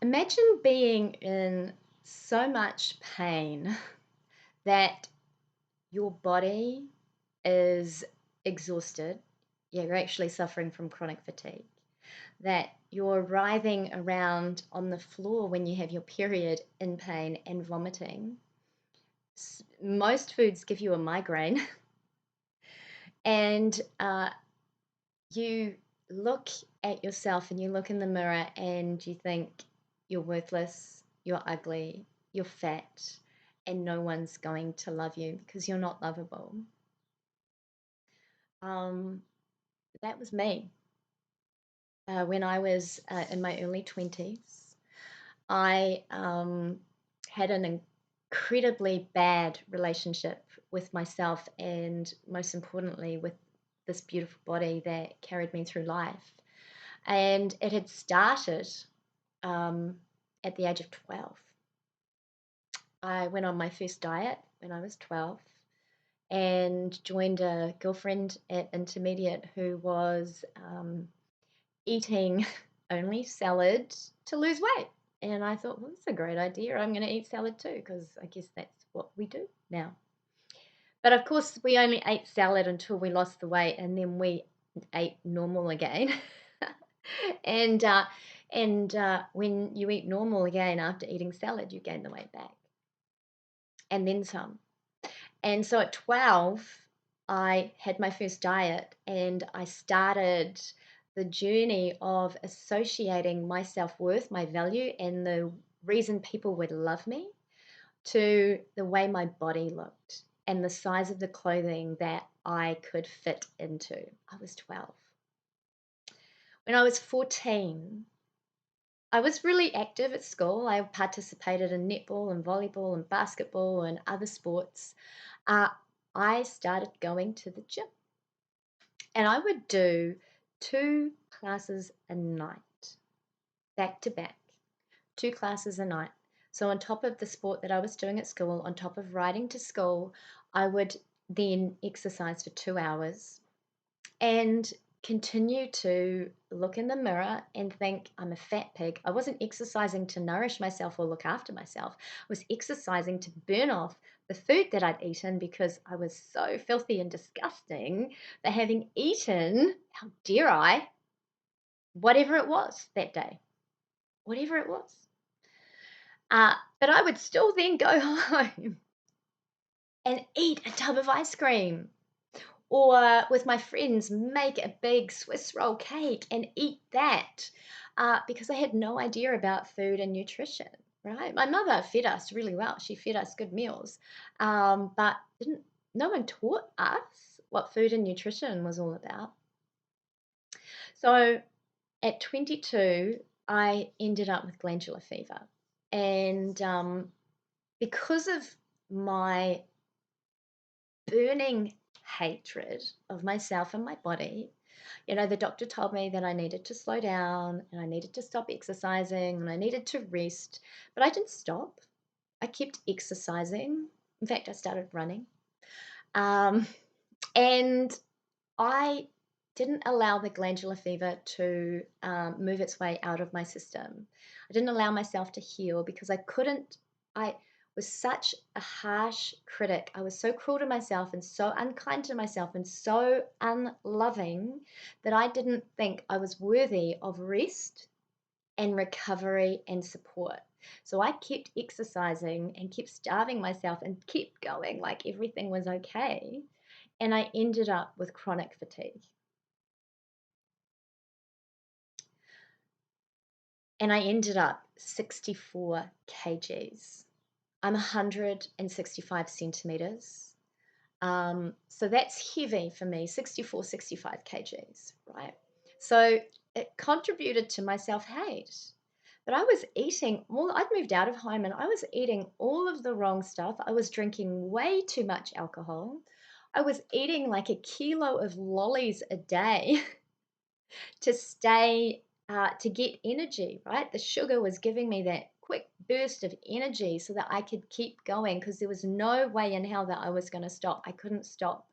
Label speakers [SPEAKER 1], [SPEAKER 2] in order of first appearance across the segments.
[SPEAKER 1] Imagine being in so much pain that your body is exhausted. Yeah, you're actually suffering from chronic fatigue. That you're writhing around on the floor when you have your period in pain and vomiting. Most foods give you a migraine, and you look at yourself and you look in the mirror and you think you're worthless, you're ugly, you're fat, and no one's going to love you because you're not lovable. Um, that was me when I was in my early 20s. I had an incredibly bad relationship with myself and, most importantly, with this beautiful body that carried me through life. And it had started um, at the age of 12. I went on my first diet when I was 12 and joined a girlfriend at intermediate who was eating only salad to lose weight. And I thought, well, that's a great idea. I'm going to eat salad too, because I guess that's what we do now. But of course, we only ate salad until we lost the weight, and then we ate normal again. and uh, and when you eat normal again after eating salad, you gain the weight back, and then some. And so at 12, I had my first diet, and I started the journey of associating my self worth, my value, and the reason people would love me to the way my body looked and the size of the clothing that I could fit into. I was 12. When I was 14, I was really active at school. I participated in netball and volleyball and basketball and other sports. Uh, I started going to the gym, and I would do 2 classes a night, back to back, 2 classes a night. So, on top of the sport that I was doing at school, on top of riding to school, I would then exercise for 2 hours and continue to look in the mirror and think, I'm a fat pig. I wasn't exercising to nourish myself or look after myself. I was exercising to burn off the food that I'd eaten because I was so filthy and disgusting that having eaten, how dare I, whatever it was that day, whatever it was. But I would still then go home and eat a tub of ice cream, or with my friends make a big Swiss roll cake and eat that, because I had no idea about food and nutrition, right? My mother fed us really well. She fed us good meals, but didn't no one taught us what food and nutrition was all about. So at 22, I ended up with glandular fever. And because of my burning hatred of myself and my body, the doctor told me that I needed to slow down and I needed to stop exercising and I needed to rest. But I didn't stop. I kept exercising. In fact, I started running. Um, and I didn't allow the glandular fever to move its way out of my system. I didn't allow myself to heal because I couldn't. I was such a harsh critic. I was so cruel to myself and so unkind to myself and so unloving that I didn't think I was worthy of rest and recovery and support. So I kept exercising and kept starving myself and kept going like everything was okay. And I ended up with chronic fatigue. And I ended up 64 kgs. I'm 165 centimeters. So that's heavy for me, 64, 65 kgs, right? So it contributed to my self hate. But I was eating I'd moved out of home and I was eating all of the wrong stuff. I was drinking way too much alcohol. I was eating like a kilo of lollies a day to to get energy, right? The sugar was giving me that quick burst of energy so that I could keep going because there was no way in hell that I was going to stop. I couldn't stop.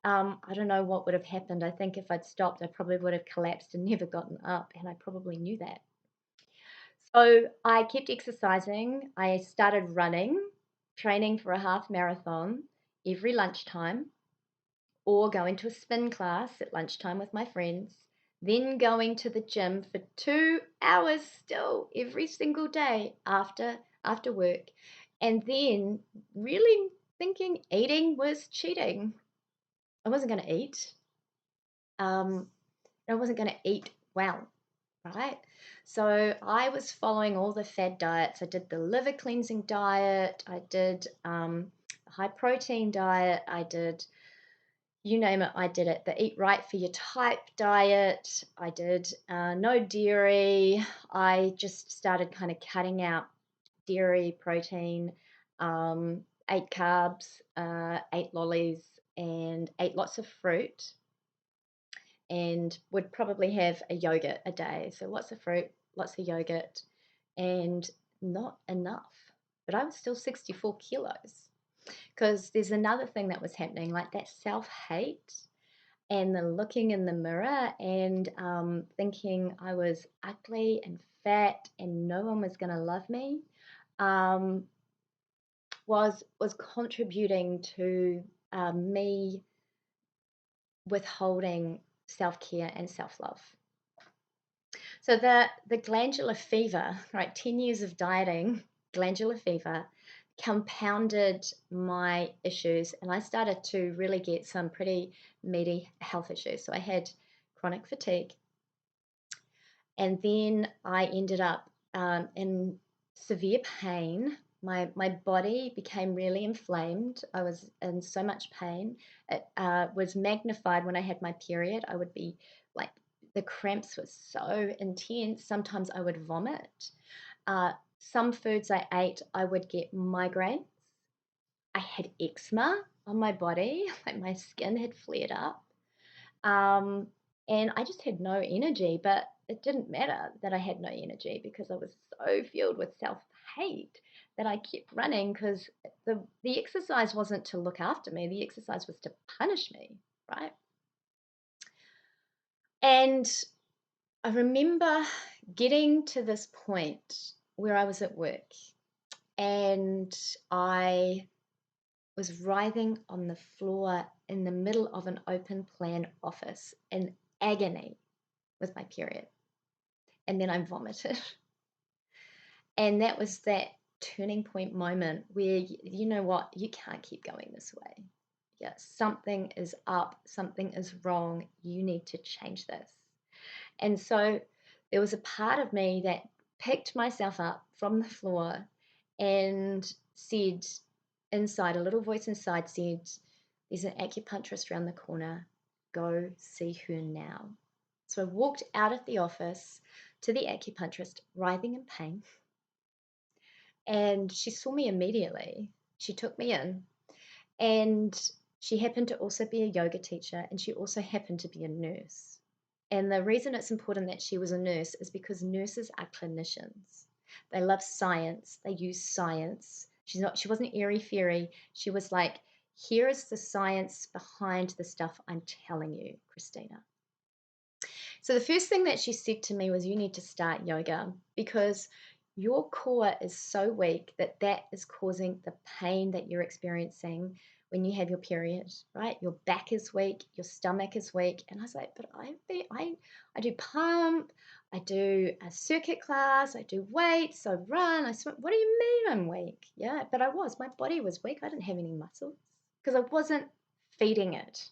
[SPEAKER 1] I don't know what would have happened. I think if I'd stopped, I probably would have collapsed and never gotten up, and I probably knew that. So I kept exercising. I started running, training for a half marathon every lunchtime, or going to a spin class at lunchtime with my friends, then going to the gym for 2 hours still every single day after work, and then really thinking eating was cheating. I wasn't going to eat. Um, I wasn't going to eat well, right? So I was following all the fad diets. I did the liver cleansing diet. I did the high protein diet. I did, you name it, I did it. The eat right for your type diet. I did no dairy. I just started kind of cutting out dairy, protein, ate carbs, ate lollies, and ate lots of fruit, and would probably have a yogurt a day. So lots of fruit, lots of yogurt, and not enough. But I was still 64 kilos because there's another thing that was happening, like that self hate and the looking in the mirror and thinking I was ugly and fat and no one was going to love me, um, was contributing to me withholding self care and self love. So the glandular fever, right? 10 years of dieting, glandular fever, compounded my issues, and I started to really get some pretty meaty health issues. So I had chronic fatigue, and then I ended up in severe pain. My body became really inflamed. I was in so much pain. It was magnified when I had my period. I would be like, the cramps were so intense. Sometimes I would vomit. Some foods I ate, I would get migraines. I had eczema on my body, like my skin had flared up. Um, and I just had no energy, but it didn't matter that I had no energy because I was so filled with self hate that I kept running because the exercise wasn't to look after me, the exercise was to punish me, right? And I remember getting to this point where I was at work and I was writhing on the floor in the middle of an open plan office in agony with my period. And then I vomited. And that was that turning point moment where you know what, you can't keep going this way. Yeah, something is up, something is wrong, you need to change this. And so there was a part of me that picked myself up from the floor and said, inside, a little voice inside said, there's an acupuncturist around the corner, go see her now. So I walked out of the office to the acupuncturist, writhing in pain, and she saw me immediately. She took me in, and she happened to also be a yoga teacher, and she also happened to be a nurse. And the reason it's important that she was a nurse is because nurses are clinicians. They love science, they use science. She wasn't airy fairy. She was like, here is the science behind the stuff I'm telling you, Kristina. So the first thing that she said to me was, you need to start yoga because your core is so weak that that is causing the pain that you're experiencing when you have your period, right? Your back is weak, your stomach is weak. And I was like, but I do pump, I do a circuit class, I do weights, I run, I swim. What do you mean I'm weak? Yeah, but my body was weak. I didn't have any muscles because I wasn't feeding it.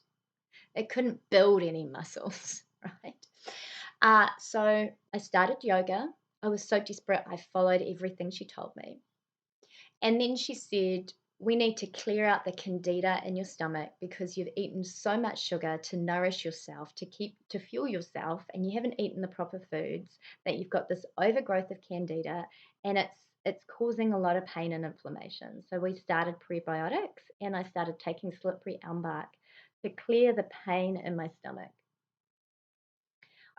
[SPEAKER 1] It couldn't build any muscles, right? So I started yoga. I was so desperate, I followed everything she told me. And then she said, we need to clear out the candida in your stomach because you've eaten so much sugar to nourish yourself, to fuel yourself, and you haven't eaten the proper foods, that you've got this overgrowth of candida, and it's causing a lot of pain and inflammation. So we started prebiotics, and I started taking slippery elm bark to clear the pain in my stomach.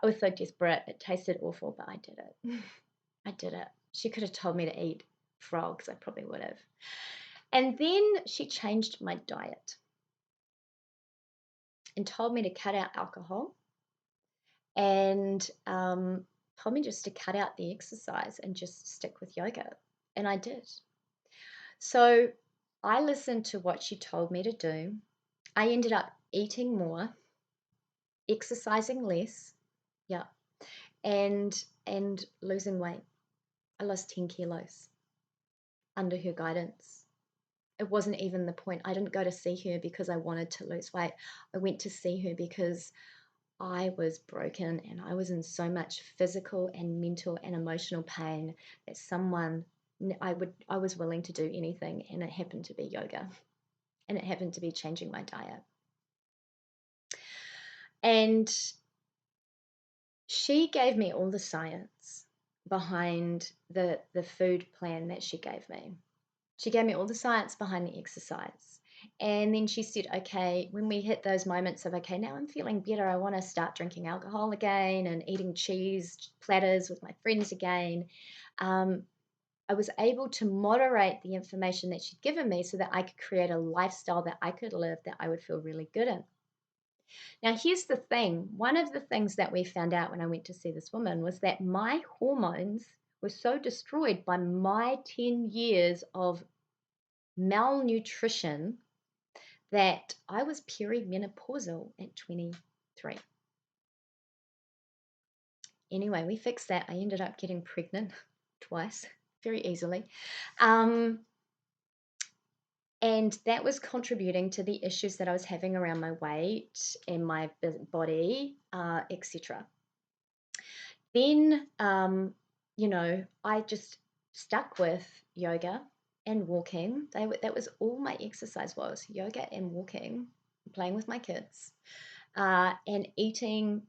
[SPEAKER 1] I was so desperate. It tasted awful, but I did it. I did it. She could have told me to eat frogs. I probably would have. And then she changed my diet and told me to cut out alcohol and told me just to cut out the exercise and just stick with yoga. And I did. So I listened to what she told me to do. I ended up eating more, exercising less, yeah, and losing weight. I lost 10 kilos under her guidance. It wasn't even the point. I didn't go to see her because I wanted to lose weight. I went to see her because I was broken and I was in so much physical and mental and emotional pain that I was willing to do anything, and it happened to be yoga, and it happened to be changing my diet. And she gave me all the science behind the food plan that she gave me. She gave me all the science behind the exercise. And then she said, okay, when we hit those moments of, okay, now I'm feeling better, I want to start drinking alcohol again and eating cheese platters with my friends again. I was able to moderate the information that she'd given me so that I could create a lifestyle that I could live that I would feel really good in. Now, here's the thing. One of the things that we found out when I went to see this woman was that my hormones were so destroyed by my 10 years of malnutrition that I was perimenopausal at 23. Anyway, we fixed that. I ended up getting pregnant twice very easily. And that was contributing to the issues that I was having around my weight and my body, etc. Then, I just stuck with yoga and walking. That was all my exercise was, yoga and walking, playing with my kids, and eating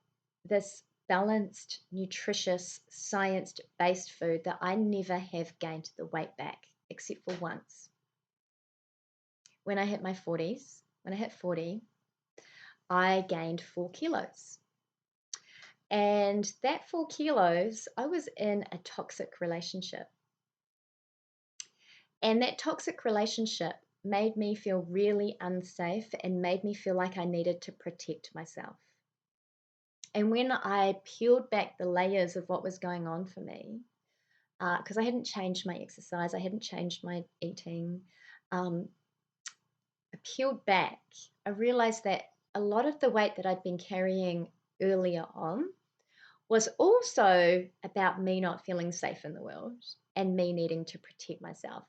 [SPEAKER 1] this balanced, nutritious, science-based food that I never have gained the weight back, except for once. When I hit my 40s, when I hit 40, I gained 4 kilos. And that 4 kilos, I was in a toxic relationship. And that toxic relationship made me feel really unsafe and made me feel like I needed to protect myself. And when I peeled back the layers of what was going on for me, because I hadn't changed my exercise, I hadn't changed my eating, I peeled back, I realized that a lot of the weight that I'd been carrying earlier on was also about me not feeling safe in the world and me needing to protect myself.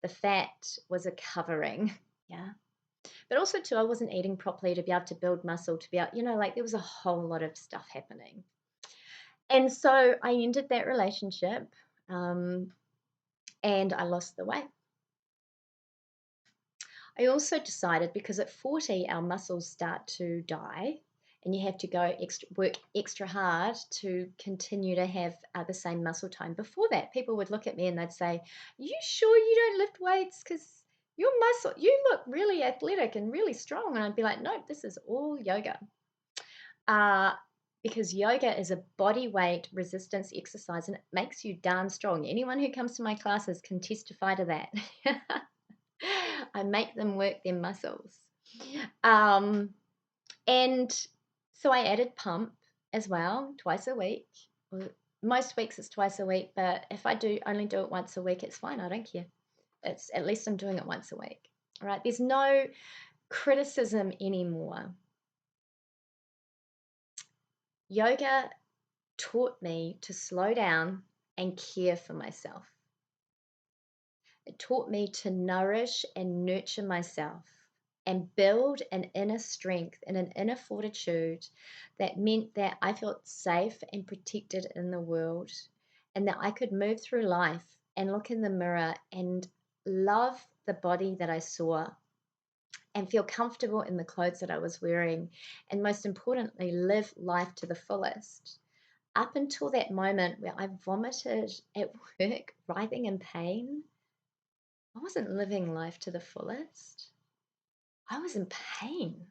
[SPEAKER 1] The fat was a covering, yeah. But also too, I wasn't eating properly to be able to build muscle, to be able, there was a whole lot of stuff happening. And so I ended that relationship, and I lost the weight. I also decided, because at 40 our muscles start to die and you have to work extra hard to continue to have the same muscle tone. Before that, people would look at me and they'd say, "Are you sure you don't lift weights? Because you look really athletic and really strong." And I'd be like, "No, this is all yoga." Because yoga is a body weight resistance exercise and it makes you darn strong. Anyone who comes to my classes can testify to that. I make them work their muscles. And so I added pump as well, twice a week. Most weeks it's twice a week, but if I only do it once a week, it's fine. I don't care. It's at least I'm doing it once a week. All right. There's no criticism anymore. Yoga taught me to slow down and care for myself. It taught me to nourish and nurture myself and build an inner strength and an inner fortitude that meant that I felt safe and protected in the world, and that I could move through life and look in the mirror and love the body that I saw and feel comfortable in the clothes that I was wearing, and most importantly, live life to the fullest. Up until that moment where I vomited at work, writhing in pain, I wasn't living life to the fullest. I was in pain,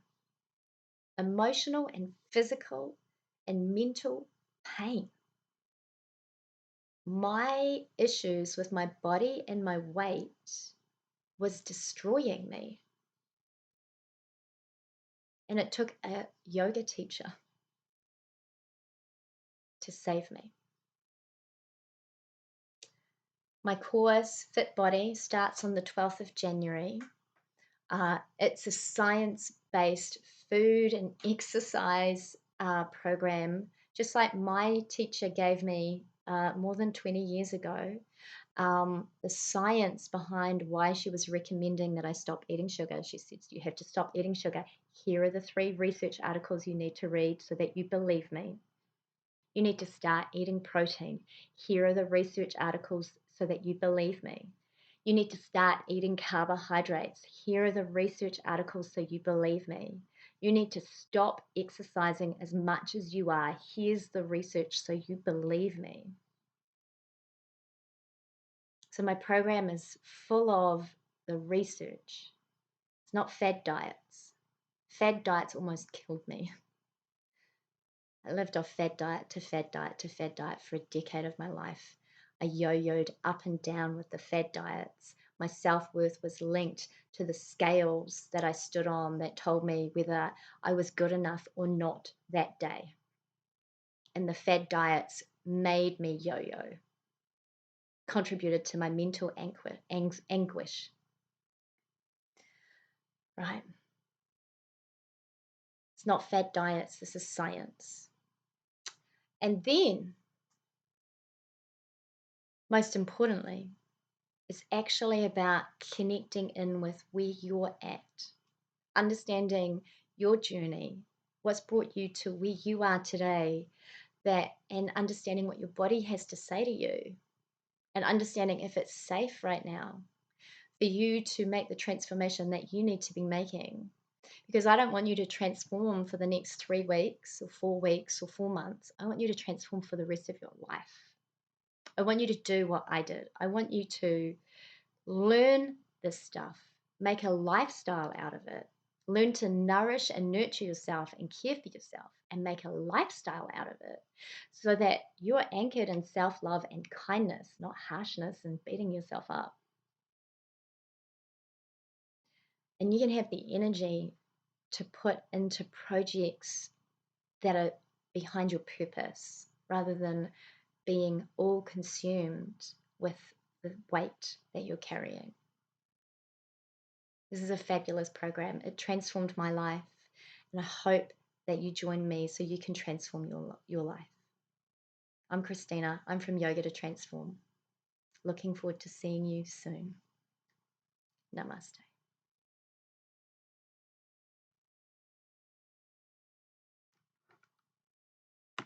[SPEAKER 1] emotional and physical and mental pain. My issues with my body and my weight was destroying me. And it took a yoga teacher to save me. My course, Fit Body, starts on the 12th of January. It's a science-based food and exercise program, just like my teacher gave me more than 20 years ago. The science behind why she was recommending that I stop eating sugar. She said, you have to stop eating sugar. Here are the 3 research articles you need to read so that you believe me. You need to start eating protein. Here are the research articles so that you believe me. You need to start eating carbohydrates. Here are the research articles so you believe me. You need to stop exercising as much as you are. Here's the research so you believe me. So my program is full of the research. It's not fad diets. Fad diets almost killed me. I lived off fad diet to fad diet to fad diet for a decade of my life. I yo-yoed up and down with the fad diets. My self-worth was linked to the scales that I stood on that told me whether I was good enough or not that day. And the fad diets made me yo-yo, contributed to my mental anguish. Right? It's not fad diets, this is science. And then, most importantly, it's actually about connecting in with where you're at, understanding your journey, what's brought you to where you are today, and understanding what your body has to say to you, and understanding if it's safe right now for you to make the transformation that you need to be making. Because I don't want you to transform for the next 3 weeks or 4 weeks or 4 months. I want you to transform for the rest of your life. I want you to do what I did. I want you to learn this stuff, make a lifestyle out of it, learn to nourish and nurture yourself and care for yourself, and make a lifestyle out of it so that you're anchored in self-love and kindness, not harshness and beating yourself up. And you can have the energy to put into projects that are behind your purpose rather than being all consumed with the weight that you're carrying. This is a fabulous program. It transformed my life, and I hope that you join me so you can transform your life. I'm Kristina. I'm from Yoga to Transform. Looking forward to seeing you soon. Namaste.